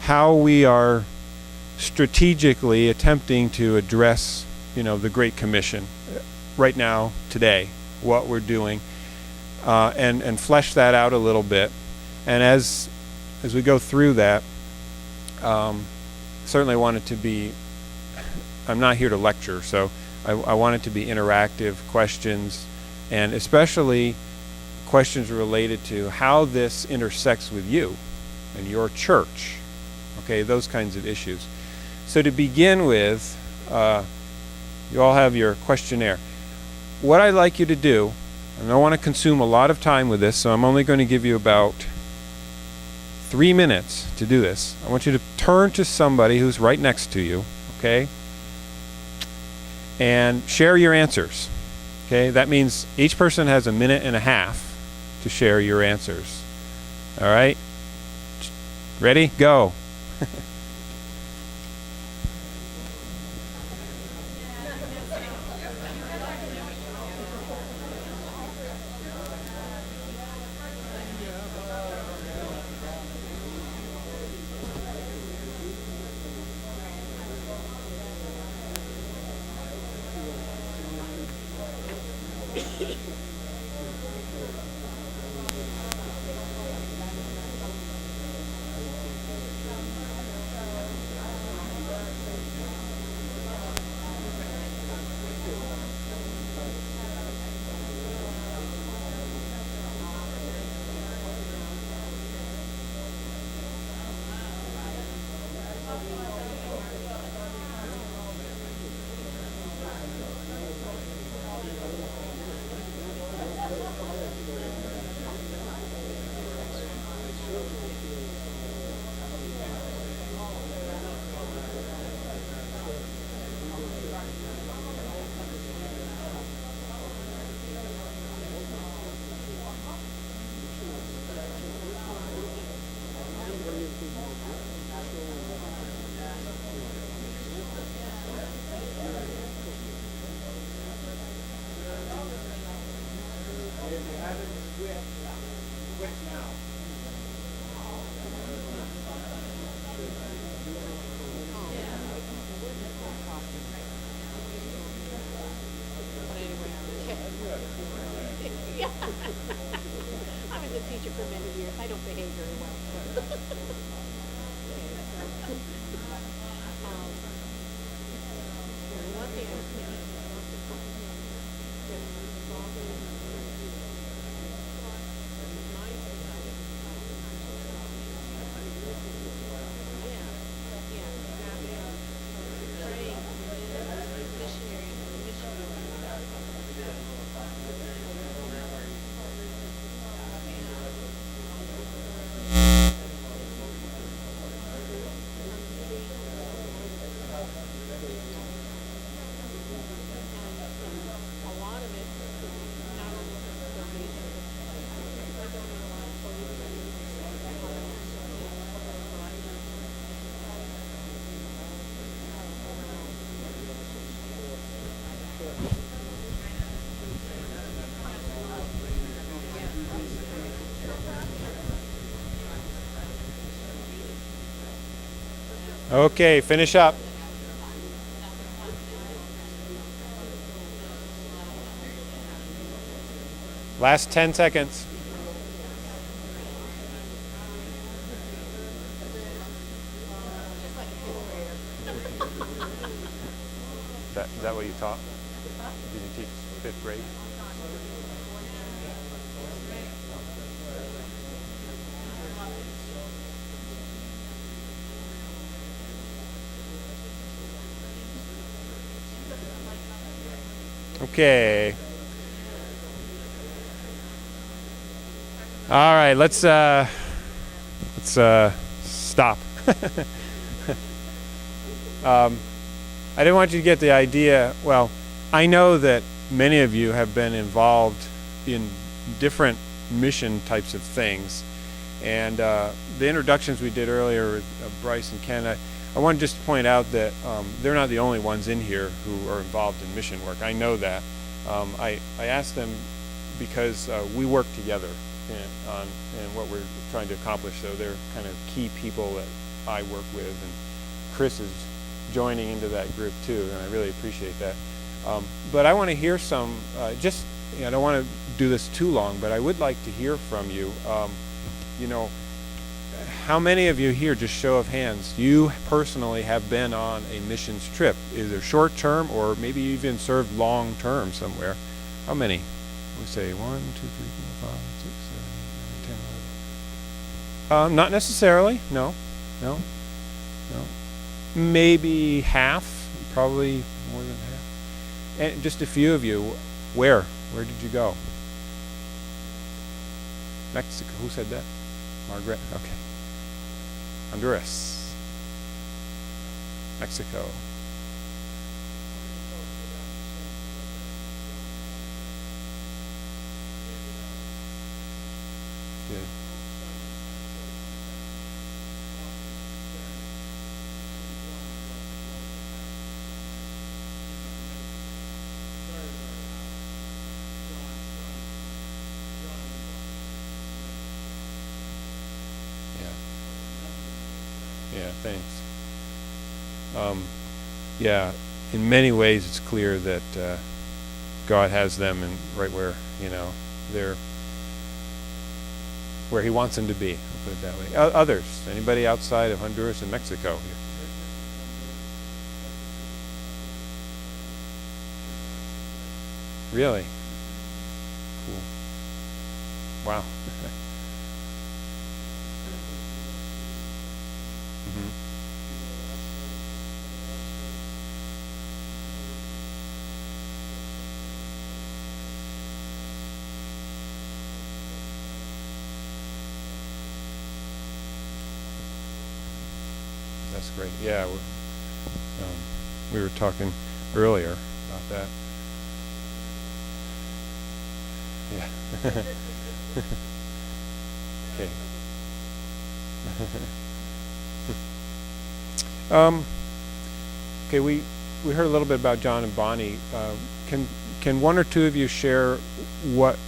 how we are strategically attempting to address, the Great Commission right now, today, what we're doing, and flesh that out a little bit. And as we go through that, certainly want it to be, I'm not here to lecture, so I want it to be interactive questions, and especially questions related to how this intersects with you and your church. Okay, those kinds of issues. So to begin with, you all have your questionnaire. What I'd like you to do, and I don't want to consume a lot of time with this, so I'm only going to give you about 3 minutes to do this. I want you to turn to somebody who's right next to you, okay? And share your answers. Okay, that means each person has 1.5 minutes to share your answers. All right? Ready? Go. Okay, finish up. Last 10 seconds. Is that what you taught? Did you teach 5th grade? Okay. All right, let's stop. I didn't want you to get the idea. Well, I know that many of you have been involved in different mission types of things, and the introductions we did earlier with Bryce and Ken, I want to just point out that they're not the only ones in here who are involved in mission work. I know that. I asked them because we work together. in what we're trying to accomplish. So they're kind of key people that I work with, and Chris is joining into that group too, and I really appreciate that. But I want to hear some, I don't want to do this too long, but I would like to hear from you. How many of you here, just show of hands, you personally have been on a missions trip, either short term or maybe even served long term somewhere? How many? We say 1, 2, 3, 4, 5, 6, 7, 8, 9, 10, 11. Not necessarily. No. Maybe half, probably more than half. And just a few of you. Where did you go? Mexico. Who said that? Margaret. Okay. Honduras. Mexico. Good. Yeah, thanks. In many ways it's clear that God has them right where, they're where he wants them to be. I'll put it that way. Others, anybody outside of Honduras and Mexico here? Really? Cool. Wow. That's great. Yeah, we were talking earlier about that. Yeah. Okay. Okay. We heard a little bit about John and Bonnie. Can one or two of you share what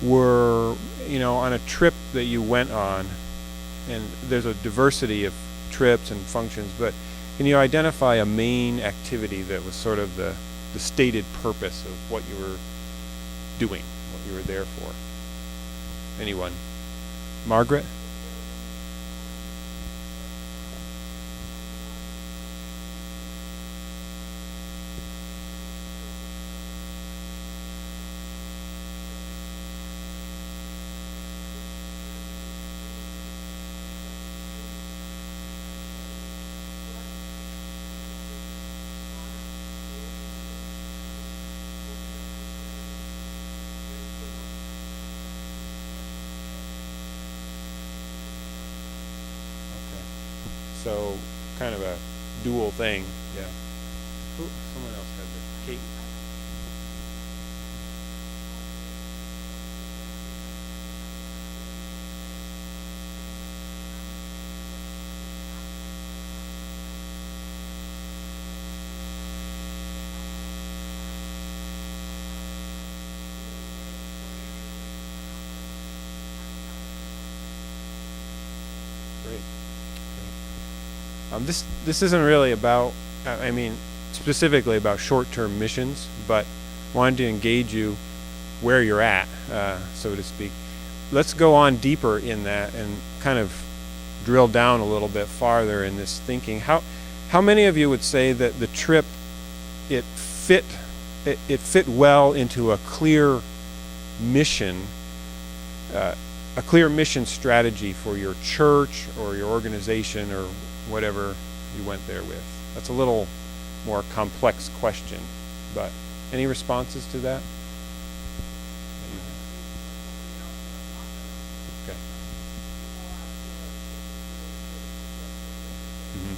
were on a trip that you went on? And there's a diversity of trips and functions, but can you identify a main activity that was sort of the stated purpose of what you were doing, what you were there for? Anyone? Margaret? So kind of a dual thing. Yeah. Ooh, someone else had this. Kate. Great. This isn't really about, specifically about short-term missions, but wanted to engage you where you're at, so to speak. Let's go on deeper in that and kind of drill down a little bit farther in this thinking. How many of you would say that the trip it fit well into a clear mission, a clear mission strategy for your church or your organization or whatever you went there with? That's a little more complex question, but any responses to that? Okay. Mm-hmm.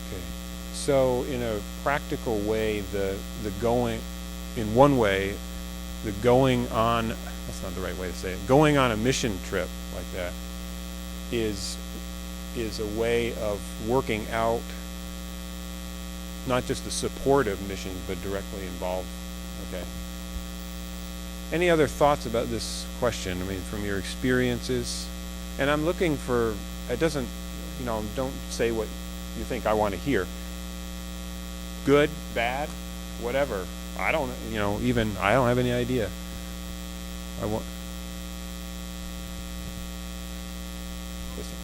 Okay. So in a practical way, the going, in one way, the going on, that's not the right way to say it, going on a mission trip like that is is a way of working out not just the support of missions, but directly involved. Okay. Any other thoughts about this question? I mean, from your experiences? And I'm looking for, it doesn't, don't say what you think I want to hear. Good, bad, whatever. I don't, I don't have any idea. I want. Listen.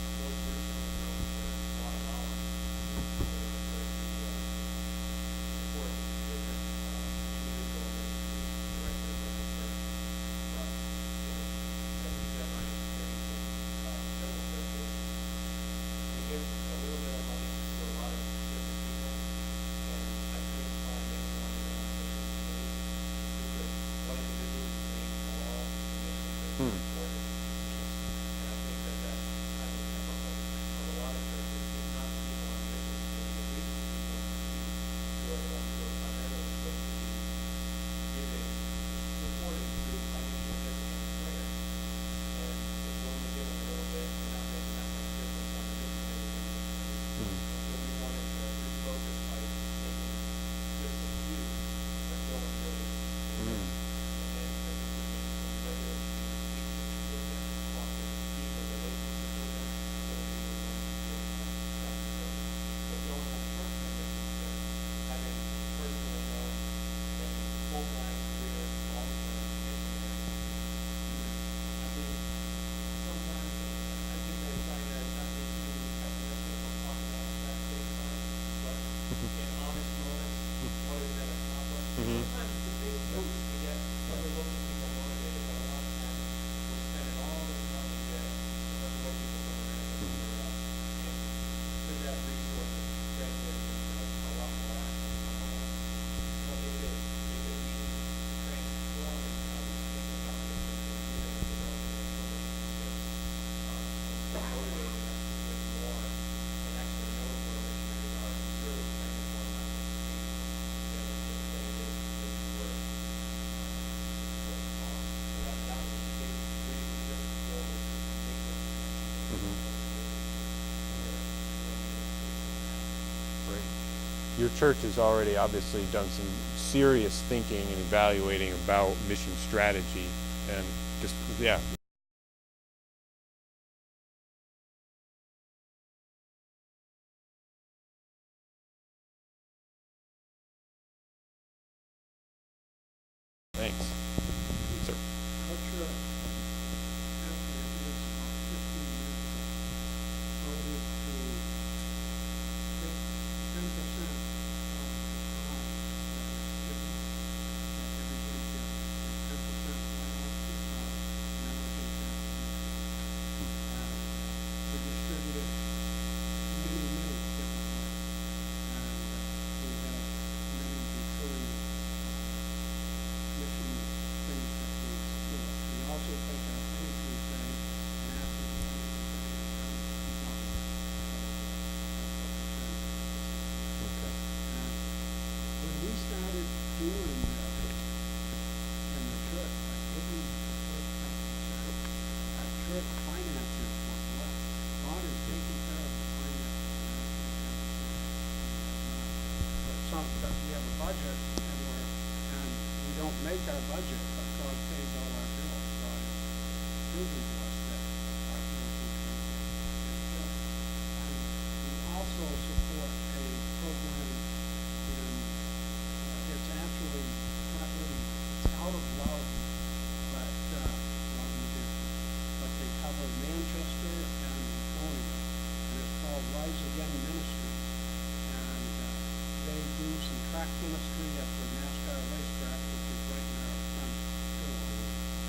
Your church has already obviously done some serious thinking and evaluating about mission strategy, and just, yeah. Thanks. Sir. We have a budget and we don't make our budget, but God pays all our bills. God is proving to us that our bills will pay. And we also support a program in, it's actually not really, it's out of love, but they cover Manchester and Laconia, and it's called Rise Again Ministry. They do some track ministry at the NASCAR racetrack, which is right in our front door.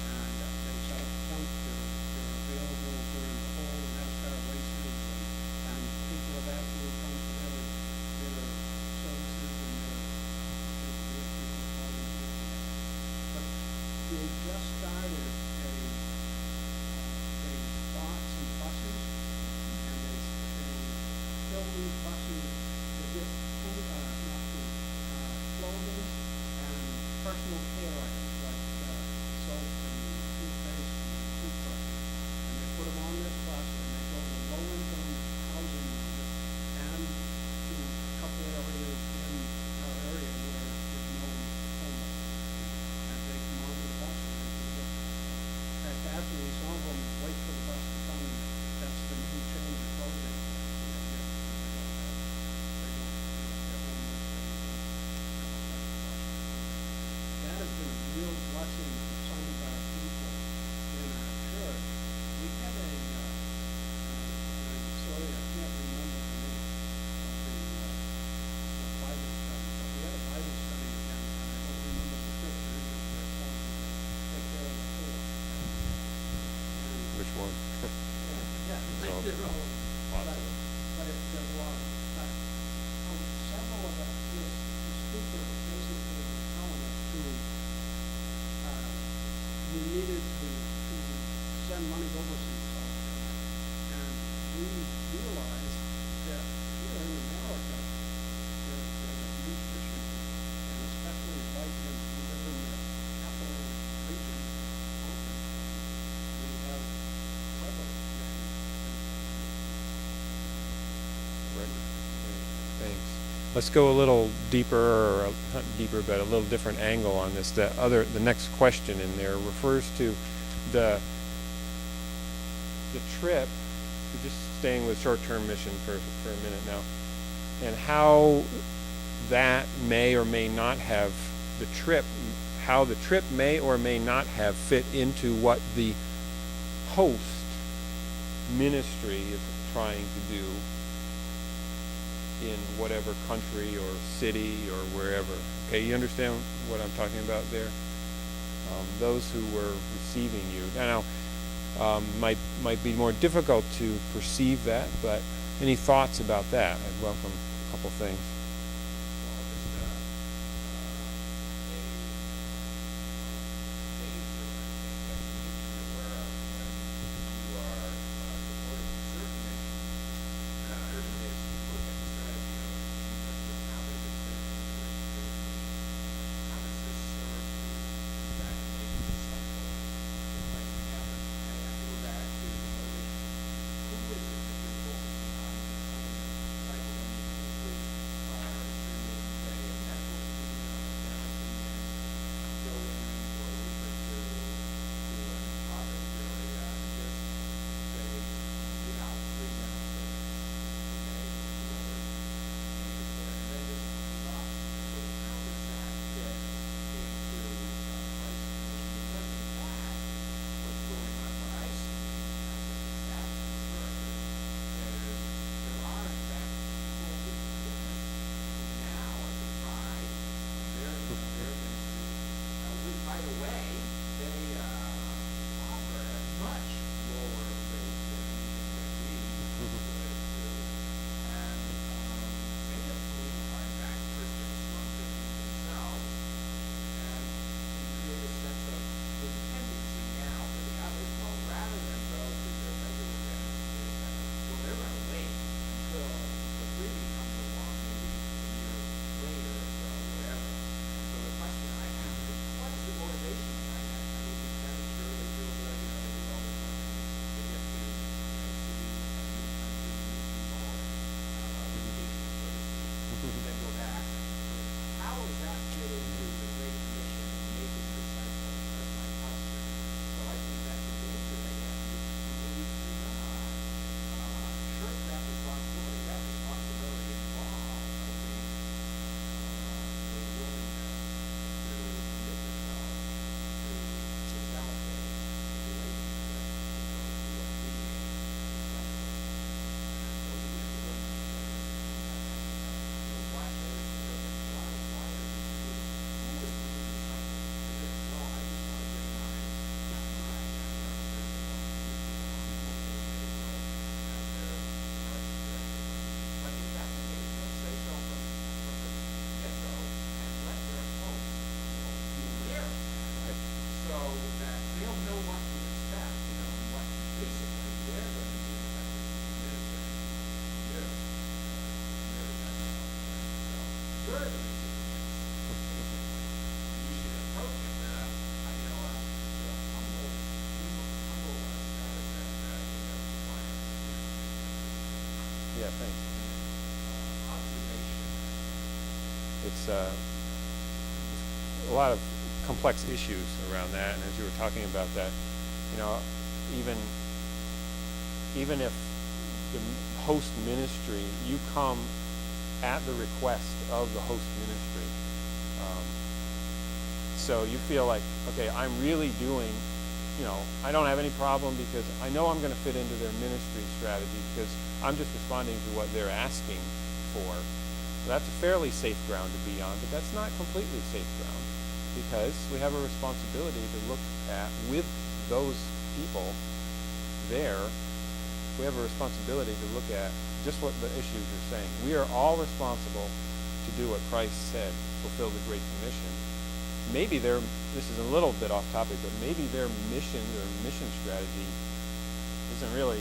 And they set up a camp there which one. Yeah, So, I did all of it. lots of them. But there's a lot of it. But several of the speaker basically was telling us we needed to send money overseas all the time. And we realized that here in America, there's a huge issue. And especially like in, we live in the capital region, Concord, we have several Right. Thanks. Let's go a little deeper, or not deeper, but a little different angle on this. The next question in there refers to the trip. Just staying with short-term mission for a minute now, and how that may or may not have how the trip may or may not have fit into what the host ministry is trying to do in whatever country or city or wherever. Okay, you understand what I'm talking about there? Those who were receiving you. Now, might be more difficult to perceive that, but any thoughts about that? I'd welcome a couple things. Yeah, thanks. It's a lot of complex issues around that, and as you were talking about that, you know, even if the host ministry, you come at the request of the host ministry, so you feel like, okay, I'm really doing, you know, I don't have any problem because I know I'm going to fit into their ministry strategy because I'm just responding to what they're asking for. So that's a fairly safe ground to be on, but that's not completely safe ground because we have a responsibility to look at with those people there, we have a responsibility to look at just what the issues you're saying. We are all responsible to do what Christ said, fulfill the Great Commission. Maybe this is a little bit off topic, but maybe their mission or mission strategy isn't really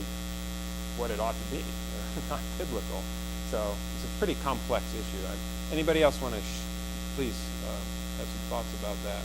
what it ought to be. They're not biblical. So it's a pretty complex issue. Anybody else want to please have some thoughts about that?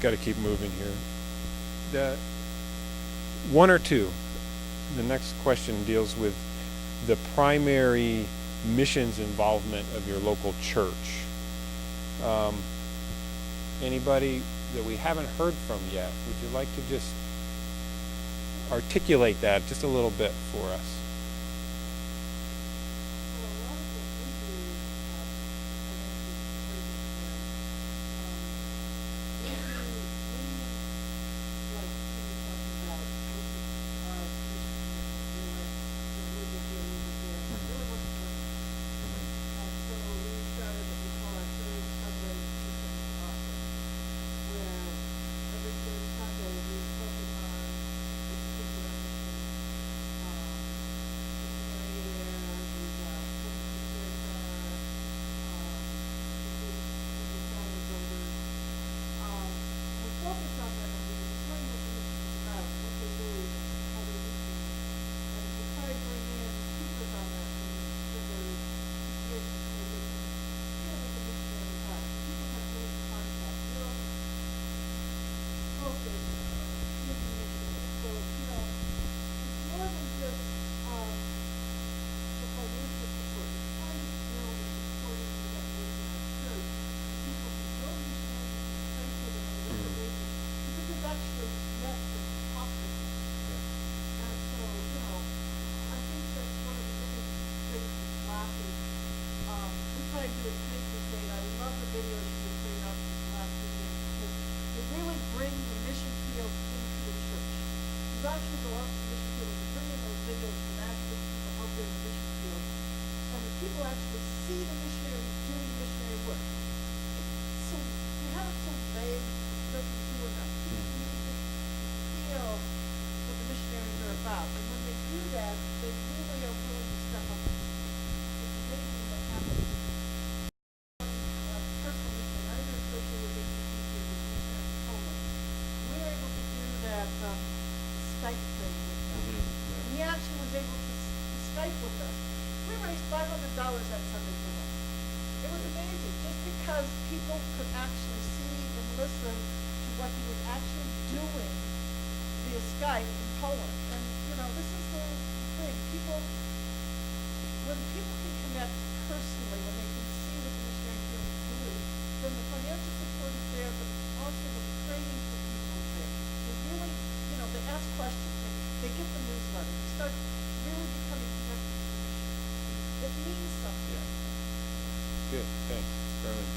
Got to keep moving here. The one or two. The next question deals with the primary missions involvement of your local church. Anybody that we haven't heard from yet, would you like to just articulate that just a little bit for us? Skype thing with him. And he actually was able to Skype with us. We raised $500 $500 that Sunday for them. It was amazing, just because people could actually see and listen to what he was actually doing via Skype in Poland. And, this is the thing, when people can connect personally, when they can see what the missionary field is doing, then the financial support is there, but also the praying for people is there. They really, they ask questions, they get the newsletter, they start really becoming connected to the mission. It means something. Yeah. Good, thanks, Carolyn.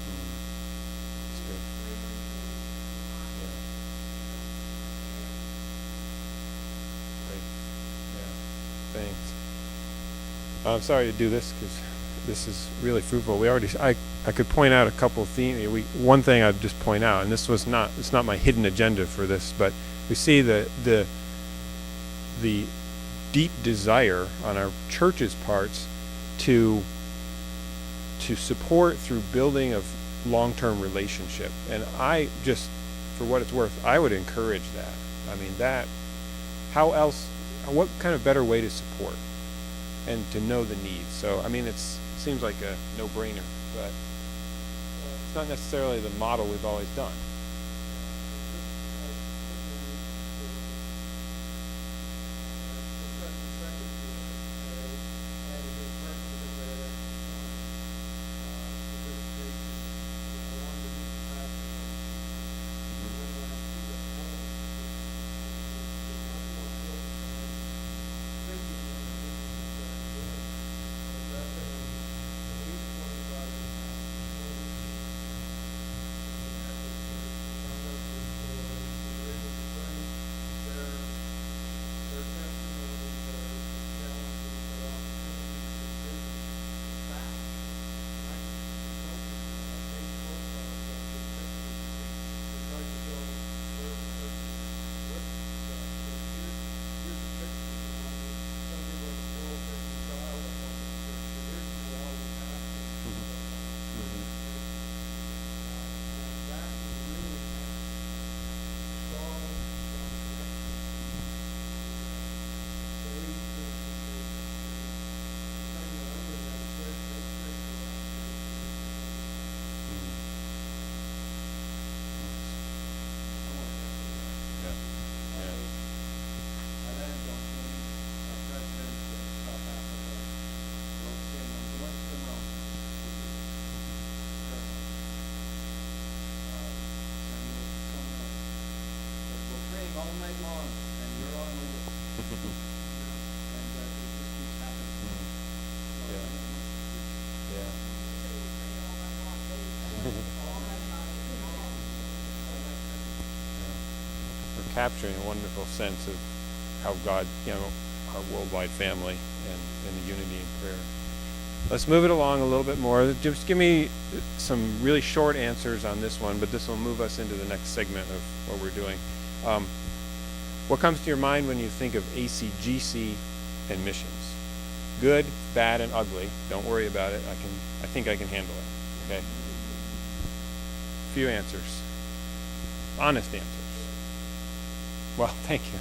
That's good. Yeah. Great. Yeah. Thanks. I'm sorry to do this because this is really fruitful. I could point out a couple of themes. One thing I'd just point out, and it's not my hidden agenda for this, but we see the deep desire on our church's parts to support through building of long-term relationship. And I just, for what it's worth, I would encourage that. I mean, what kind of better way to support and to know the needs? So, I mean, it seems like a no-brainer, but it's not necessarily the model we've always done. all night long, and you're on the list. And it just keeps happening. So, Yeah. Yeah. We're capturing a wonderful sense of how God, our worldwide family and the unity in prayer. Let's move it along a little bit more. Just give me some really short answers on this one, but this will move us into the next segment of what we're doing. What comes to your mind when you think of ACGC and missions? Good, bad, and ugly. Don't worry about it. I think I can handle it. Okay. Few answers. Honest answers. Well, thank you.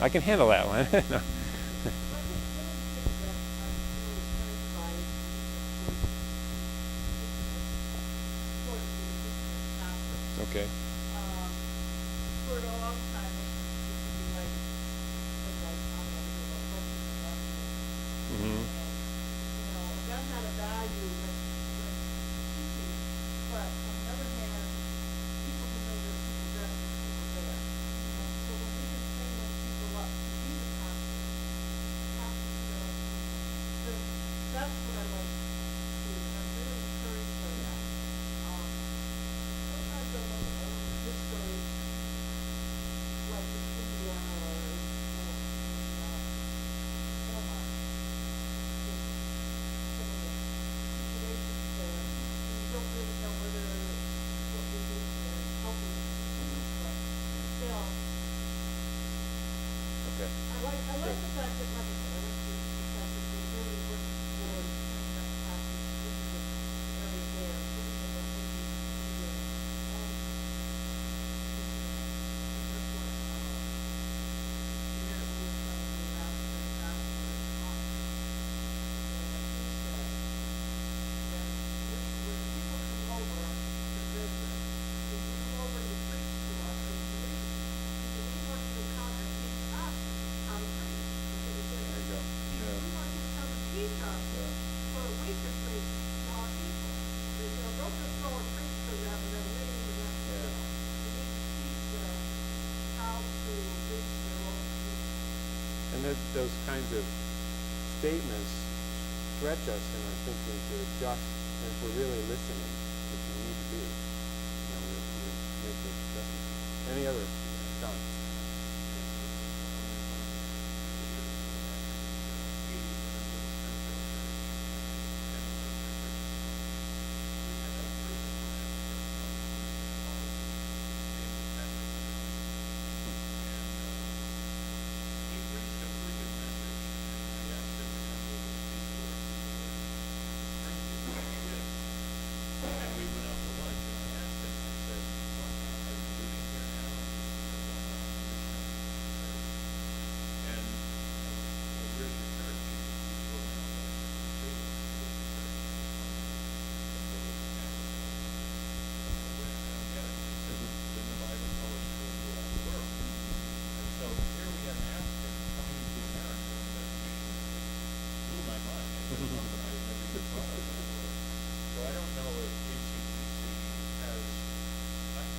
I can handle that one. No. Okay. For a long time, it used to be like, Mm-hmm. that had a value when when the budget, like I said, I went through the budget, we really worked towards bringing that capacity, this was very there, looking at what we need to do. That's why, we had a little something about the ambassador's office. And like you said, that when people come over to visit, if you come over and you preach to us, or you want you to come and teach us how to preach. There you go. Yeah. We want you to come and teach us Yeah. for a week or two to our people. Don't just go and preach to them and then leave and then, you Yeah. know. You need to teach them how to reach their own people. And those kinds of statements stretch us in our thinking to adjust, and if we're really listening, which we need to do, we make those adjustments. Any other, John? And we went out to lunch, and I asked him, I said, "What, are you living here now?" He said, "No, I'm on a mission." And, well, where's your church? He told me, "I'm going to church." Where? I don't get it. He said, "Didn't the Bible tell us to go out to work?" And so here we have an African coming to America, and that mission blew my mind. It was something I never even thought of before. So I don't know if ACTC has,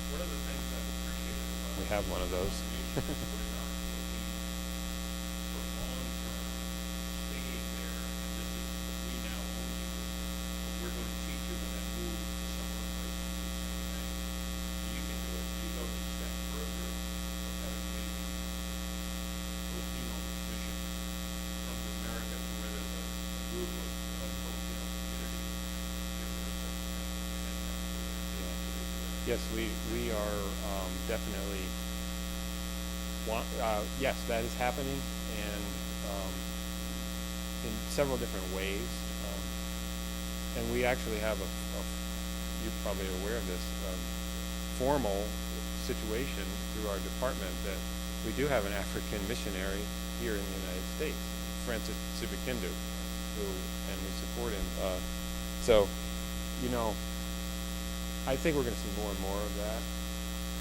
one of the things I've appreciated about. We have one of those. We're not looking for long-term staying there, and this is, we now own you, but we're going to teach you and then move to somewhere place and do the same thing. You can do it, you go the step further of having maybe Filipino mission come to America to where there's a group of Filipino community. Yes, we are definitely yes, that is happening, and in several different ways. And we actually have you're probably aware of this, formal situation through our department that we do have an African missionary here in the United States, Francis Sibikindu, and we support him. So, I think we're going to see more and more of that,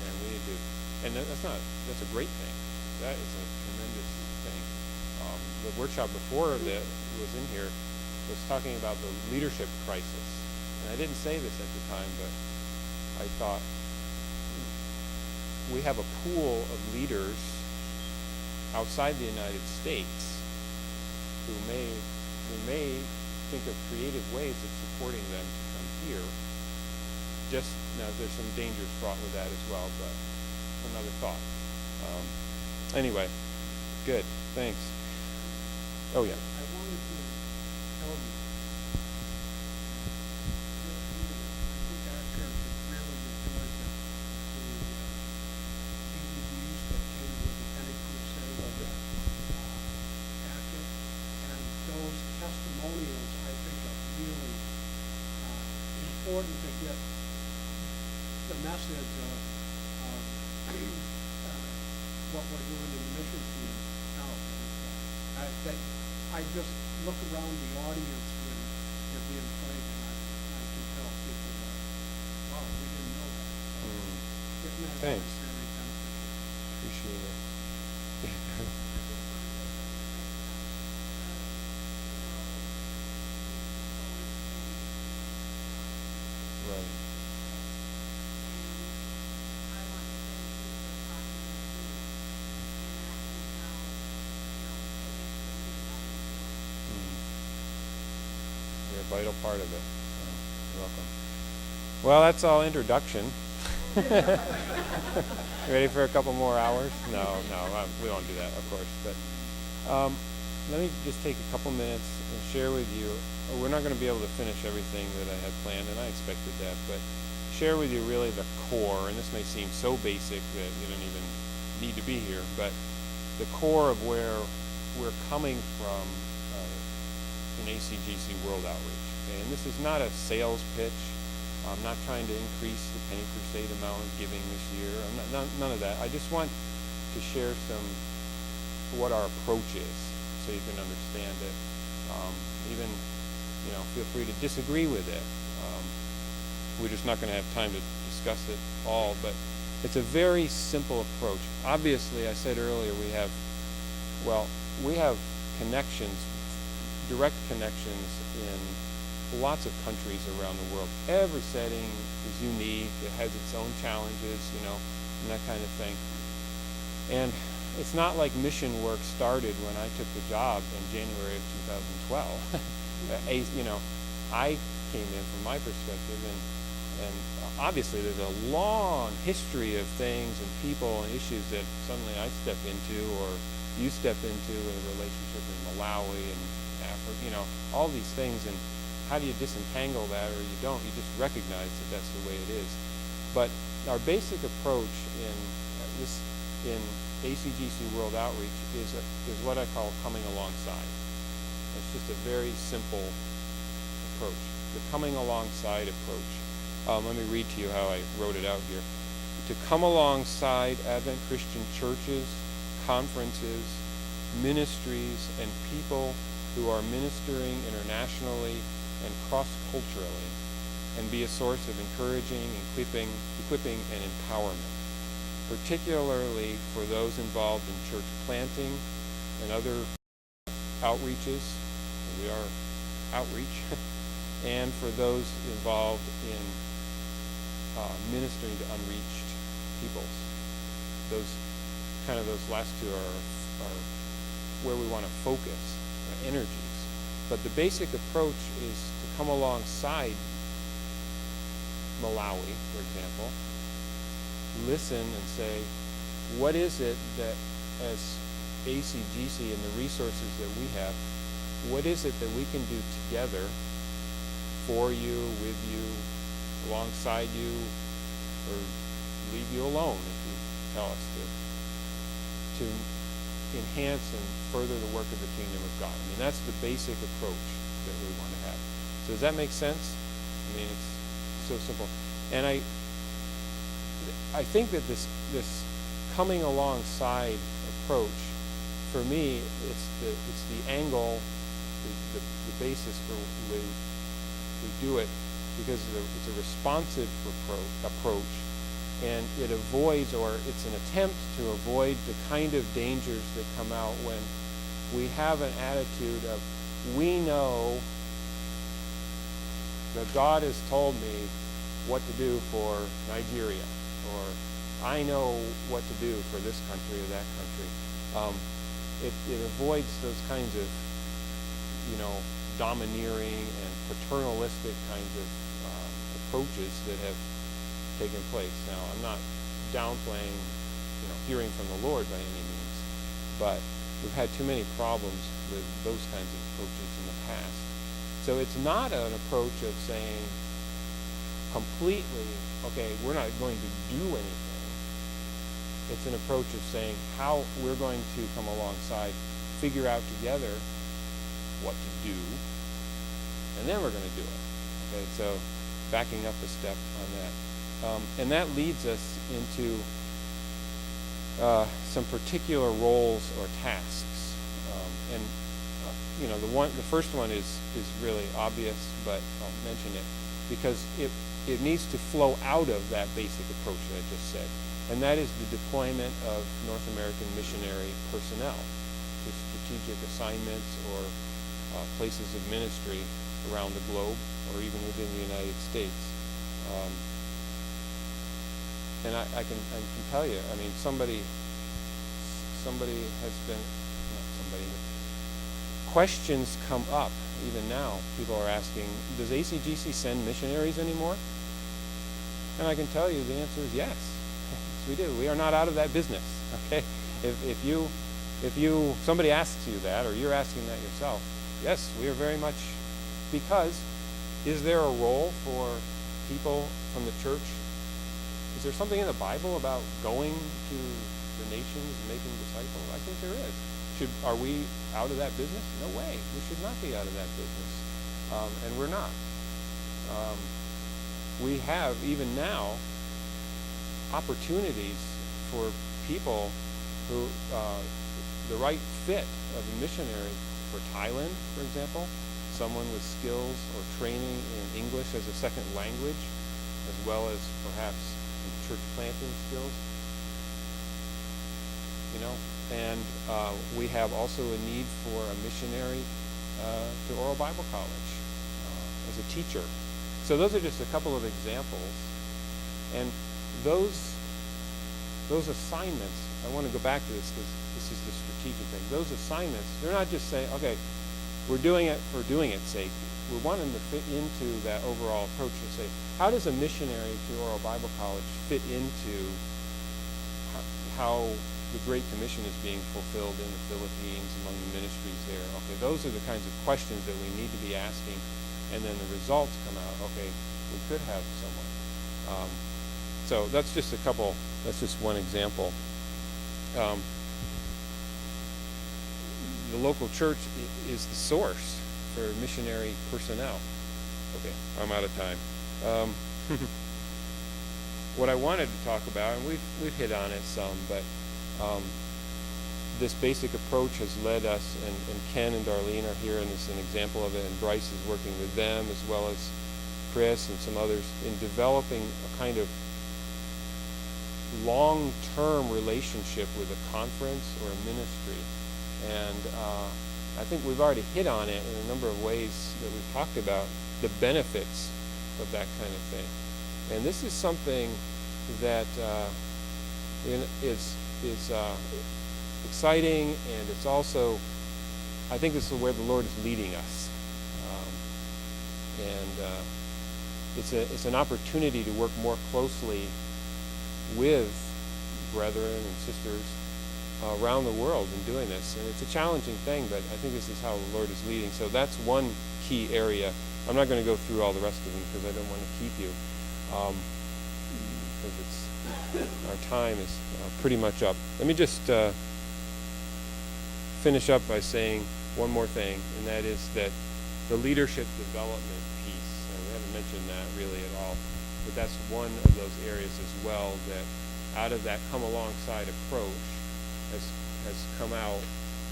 and we need to, and that's a great thing. That is a tremendous thing. The workshop before that was in here was talking about the leadership crisis, and I didn't say this at the time, but I thought we have a pool of leaders outside the United States who we may think of creative ways of supporting them to come here. Just now, there's some dangers fraught with that as well, but another thought. Anyway, good. Thanks. Oh yeah. I wanted to tell you, this year, I think our church has really enjoyed the DVDs that came with the Penny Crusade packet, and those testimonials, I think, are really important to get the message of what we're doing in the mission field out. I just look around the audience when they're being played, and I can tell people that, wow, we didn't know that. So getting that out Thanks. is very beneficial. Appreciate it. Right. You're a vital part of it. So, you're welcome. Well, that's all introduction. Ready for a couple more hours? No, we won't do that, of course. But let me just take a couple minutes and share with you. We're not going to be able to finish everything that I had planned, and I expected that, but share with you really the core, and this may seem so basic that you don't even need to be here, but the core of where we're coming from an ACGC World Outreach. Okay? And this is not a sales pitch. I'm not trying to increase the Penny Crusade amount of giving this year. None of that. I just want to share what our approach is so you can understand it. Even, feel free to disagree with it. We're just not going to have time to discuss it all, but it's a very simple approach. Obviously, I said earlier, we have connections, direct connections in lots of countries around the world. Every setting is unique. It has its own challenges, and that kind of thing. And it's not like mission work started when I took the job in January of 2012. I came in from my perspective, and obviously there's a long history of things and people and issues that suddenly I step into, or you step into, in a relationship in Malawi and Africa, all these things. And how do you disentangle that, or you don't? You just recognize that that's the way it is. But our basic approach in ACGC World Outreach is what I call coming alongside. It's just a very simple approach, the coming alongside approach. Let me read to you how I wrote it out here. To come alongside Advent Christian churches, conferences, ministries, and people who are ministering internationally and cross-culturally, and be a source of encouraging, equipping, and empowerment, particularly for those involved in church planting and other outreaches. We are outreach. And for those involved in ministering to unreached peoples. Those last two are where we want to focus our energies. But the basic approach is to come alongside Malawi, for example, listen and say, what is it that, as ACGC and the resources that we have, what is it that we can do together for you, with you, alongside you, or leave you alone if you tell us to enhance and further the work of the kingdom of God. I mean, that's the basic approach that we want to have. So does that make sense? I mean, it's so simple. And I think that this coming alongside approach, for me, it's the angle, the basis for we do it, because it's a responsive approach, and it avoids, or it's an attempt to avoid, the kind of dangers that come out when we have an attitude of, we know that God has told me what to do for Nigeria, or I know what to do for this country or that country. It avoids those kinds of, domineering and paternalistic kinds of approaches that have taken place. Now, I'm not downplaying, hearing from the Lord by any means, but we've had too many problems with those kinds of approaches in the past. So it's not an approach of saying completely, okay, we're not going to do anything. It's an approach of saying how we're going to come alongside, figure out together what to do, and then we're going to do it. Okay, so backing up a step on that. And that leads us into some particular roles or tasks. The first one is really obvious, but I'll mention it because it needs to flow out of that basic approach that I just said, and that is the deployment of North American missionary personnel to strategic assignments or places of ministry around the globe, or even within the United States. And I can tell you, I mean, somebody has been, not somebody, but questions come up even now. People are asking, does ACGC send missionaries anymore? And I can tell you the answer is yes. Yes, we do. We are not out of that business. Okay? If somebody asks you that, or you're asking that yourself, yes, we are very much, because is there a role for people from the church? Is there something in the Bible about going to the nations, making disciples? I think there is. Are we out of that business? No way. We should not be out of that business. And we're not. We have, even now, opportunities for people who, the right fit of a missionary for Thailand, for example, someone with skills or training in English as a second language, as well as perhaps church planting skills. And we have also a need for a missionary to Oral Bible College as a teacher. So those are just a couple of examples. And those assignments, I want to go back to this because this is the strategic thing. Those assignments, they're not just saying, okay, we're doing it for doing its sake. We want them to fit into that overall approach to say, how does a missionary to Oral Bible College fit into how the Great Commission is being fulfilled in the Philippines among the ministries there? Okay, those are the kinds of questions that we need to be asking, and then the results come out. Okay, we could have someone. So that's just that's just one example. The local church is the source for missionary personnel. Okay, I'm out of time. What I wanted to talk about, and we've hit on it some, but this basic approach has led us, and Ken and Darlene are here, and it's an example of it, and Bryce is working with them as well as Chris and some others in developing a kind of long-term relationship with a conference or a ministry. And I think we've already hit on it in a number of ways that we've talked about, the benefits of that kind of thing. And this is something that is exciting, and it's also, I think this is where the Lord is leading us. It's an opportunity to work more closely with brethren and sisters around the world in doing this. And it's a challenging thing, but I think this is how the Lord is leading. So that's one key area. I'm not going to go through all the rest of them because I don't want to keep you, because our time is pretty much up. Let me just finish up by saying one more thing, and that is that the leadership development piece, and we haven't mentioned that really at all, but that's one of those areas as well, that out of that come alongside approach has come out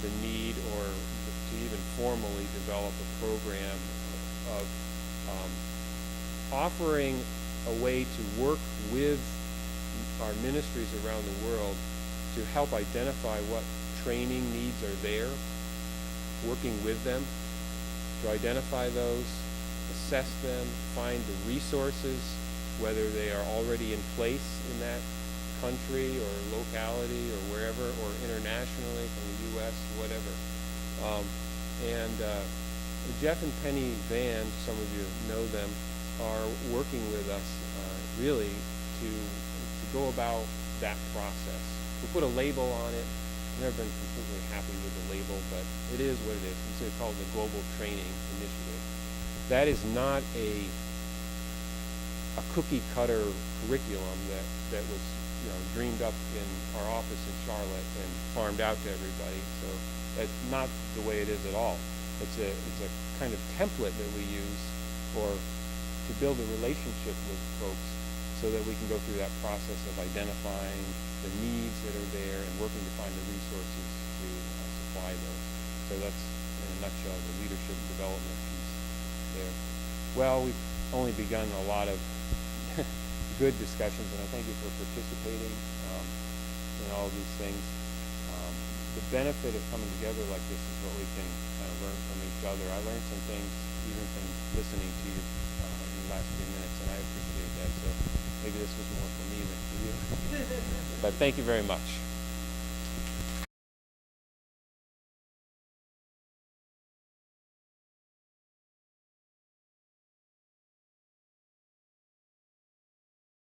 the need, or to even formally develop a program of offering a way to work with our ministries around the world to help identify what training needs are there, working with them to identify those, assess them, find the resources, whether they are already in place in that country or locality or wherever, or internationally from the U.S., whatever. Jeff and Penny Van, some of you know them, are working with us really to go about that process. We put a label on it. I've never been completely happy with the label, but it is what it is. It's called the Global Training Initiative. That is not a cookie cutter curriculum that was dreamed up in our office in Charlotte and farmed out to everybody. So that's not the way it is at all. It's a kind of template that we use to build a relationship with folks, so that we can go through that process of identifying the needs that are there and working to find the resources to supply those. So that's, in a nutshell, the leadership development piece there. Well, we've only begun a lot of good discussions, and I thank you for participating in all of these things. The benefit of coming together like this is what we can kind of learn from each other. I learned some things even from listening to you in the last few minutes, and I appreciate that. So maybe this was more for me than for you. But thank you very much.